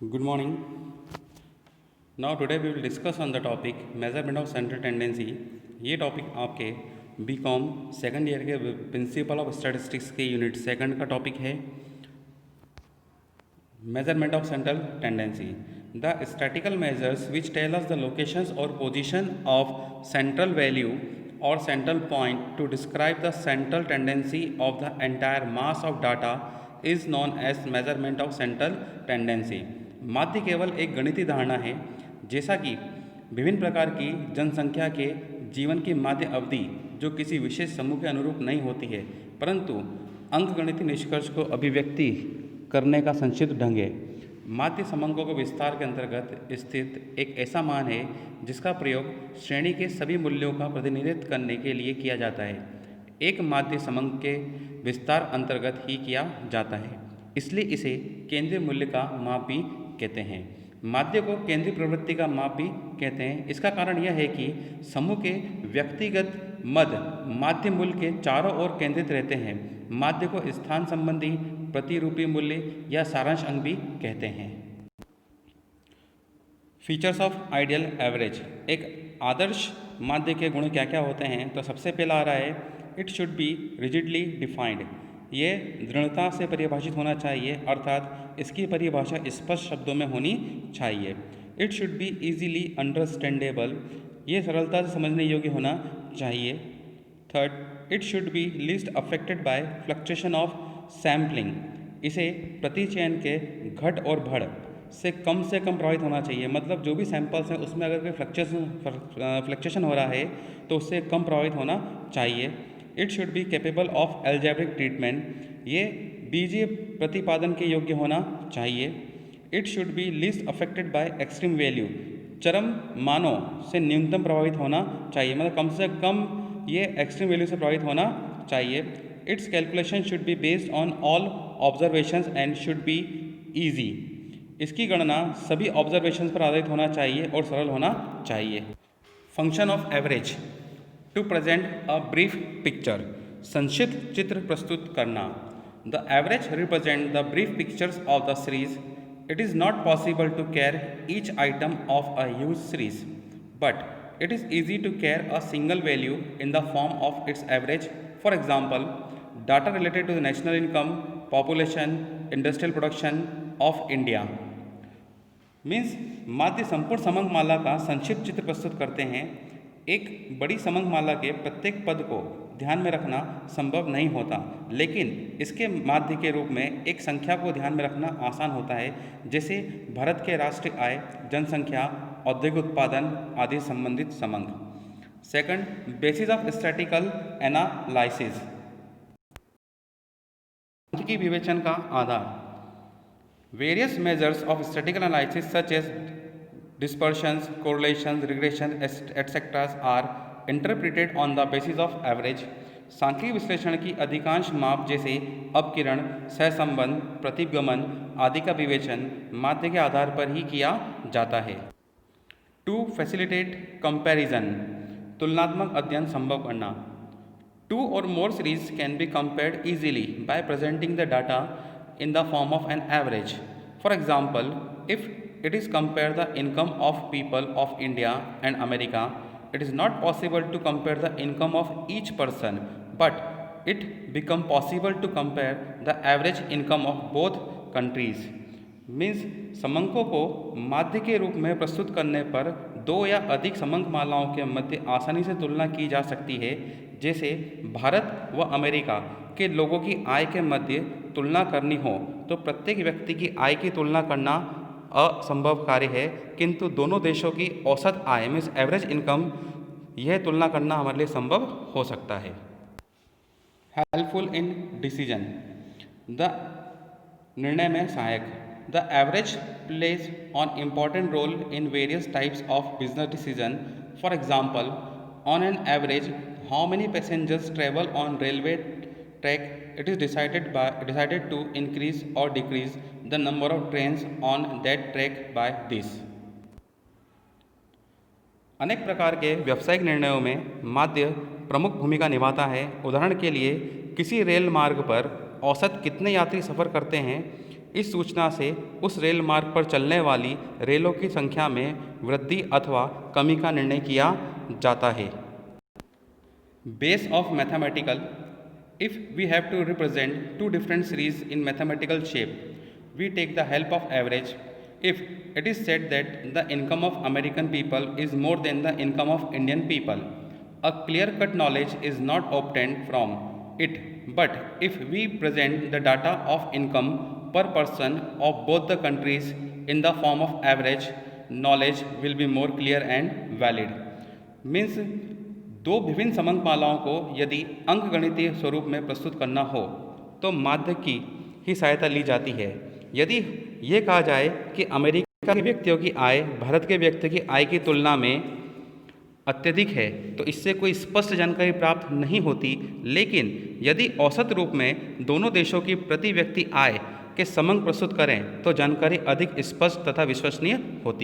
Good morning. Now today we will discuss on the topic measurement of central tendency. ये topic आपके BCom second year के principle of statistics के unit second का topic है measurement of central tendency. The statistical measures which tell us the locations or position of central value or central point to describe the central tendency of the entire mass of data is known as measurement of central tendency. माध्य केवल एक गणितीय धारणा है जैसा कि विभिन्न प्रकार की जनसंख्या के जीवन की माध्य अवधि जो किसी विशेष समूह के अनुरूप नहीं होती है, परंतु अंकगणितीय निष्कर्ष को अभिव्यक्ति करने का संक्षिप्त ढंग है। माध्य समंकों को विस्तार के अंतर्गत स्थित एक ऐसा मान है जिसका प्रयोग श्रेणी के सभी मूल्यों का प्रतिनिधित्व करने के लिए किया जाता है। एक माध्य समंक के विस्तार अंतर्गत ही किया जाता है, इसलिए इसे केंद्रीय मूल्य का माप भी कहते हैं। माध्य को केंद्रीय प्रवृत्ति का माप भी कहते हैं। इसका कारण यह है कि समूह के व्यक्तिगत मद माध्य मूल्य के चारों ओर केंद्रित रहते हैं। माध्य को स्थान संबंधी प्रतिरूपी मूल्य या सारांश अंक भी कहते हैं। Features of ideal average. एक आदर्श माध्य के गुण क्या क्या होते हैं? तो सबसे पहला आ रहा है it should be rigidly defined. ये दृढ़ता से परिभाषित होना चाहिए, अर्थात इसकी परिभाषा स्पष्ट शब्दों में होनी चाहिए। It should be easily understandable. ये सरलता से समझने योग्य होना चाहिए। Third, it should be least affected by fluctuation of sampling. इसे प्रतिचयन के घट और बढ़ से कम प्रभावित होना चाहिए। मतलब जो भी सैंपल्स हैं उसमें अगर कोई फ्लक्चुएशन हो रहा है तो उससे कम प्रभावित होना चाहिए। It should be capable of algebraic treatment. ये बीजीय प्रतिपादन के योग्य होना चाहिए। It should be least affected by extreme value. चरम मानों से न्यूनतम प्रभावित होना चाहिए, मतलब कम से कम ये एक्सट्रीम वैल्यू से प्रभावित होना चाहिए। It's calculation should be based on all observations and should be easy. इसकी गणना सभी ऑब्जर्वेशंस पर आधारित होना चाहिए और सरल होना चाहिए। Function of average to present a brief picture. संक्षिप्त चित्र प्रस्तुत करना। The average represent the brief pictures of the series. It is not possible to carry each item of a huge series, but it is easy to carry a single value in the form of its average. For example, data related to the national income, population, industrial production of India. Means माध्य संपूर्ण समंक माला का संक्षिप्त चित्र प्रस्तुत करते हैं। एक बड़ी समंक माला के प्रत्येक पद को ध्यान में रखना संभव नहीं होता, लेकिन इसके माध्य के रूप में एक संख्या को ध्यान में रखना आसान होता है, जैसे भारत के राष्ट्रीय आय, जनसंख्या, औद्योगिक उत्पादन आदि संबंधित समंक। Second, basis of statistical analysis. की विवेचन का आधार। Various measures of statistical analysis such as dispersions, correlations, regression, etc. are interpreted on the basis of average. सांख्यिकी विश्लेषण की अधिकांश माप जैसे अपकिरण, सहसंबंध, प्रतिगमन आदि का विवेचन माध्य के आधार पर ही किया जाता है। To facilitate comparison. तुलनात्मक अध्ययन संभव करना। Two or more series can be compared easily by presenting the data in the form of an average. For example, if it is compare the income of people of India and America, it is not possible to compare the income of each person, but it become possible to compare the average income of both countries. Means समंकों को माध्य के रूप में प्रस्तुत करने पर दो या अधिक समंक मालाओं के मध्य आसानी से तुलना की जा सकती है। जैसे भारत व अमेरिका के लोगों की आय के मध्य तुलना करनी हो तो प्रत्येक व्यक्ति की आय की तुलना करना असंभव कार्य है, किंतु दोनों देशों की औसत आय मीन्स एवरेज इनकम यह तुलना करना हमारे लिए संभव हो सकता है। Helpful in decision. द निर्णय में सहायक। The average plays an important role in various types of business decision. For example, on an average, how many passengers travel on railway track? It is decided to increase or decrease the number of trains on that track by this. अनेक प्रकार के व्यावसायिक निर्णयों में माध्य प्रमुख भूमिका निभाता है। उदाहरण के लिए किसी रेल मार्ग पर औसत कितने यात्री सफ़र करते हैं इस सूचना से उस रेल मार्ग पर चलने वाली रेलों की संख्या में वृद्धि अथवा कमी का निर्णय किया जाता है। Base of mathematical. If we have to represent two different series in mathematical shape, we take the help of average. If it is said that the income of American people is more than the income of Indian people, a clear-cut knowledge is not obtained from it. But if we present the data of income per person of both the countries in the form of average, knowledge will be more clear and valid. Means दो विभिन्न समंकमालाओं को यदि अंकगणितीय स्वरूप में प्रस्तुत करना हो तो माध्य की ही सहायता ली जाती है। यदि ये कहा जाए कि अमेरिका के व्यक्तियों की आय भारत के व्यक्ति की आय की तुलना में अत्यधिक है तो इससे कोई स्पष्ट जानकारी प्राप्त नहीं होती, लेकिन यदि औसत रूप में दोनों देशों की प्रति व्यक्ति आय के समंक प्रस्तुत करें तो जानकारी अधिक स्पष्ट तथा विश्वसनीय होती है।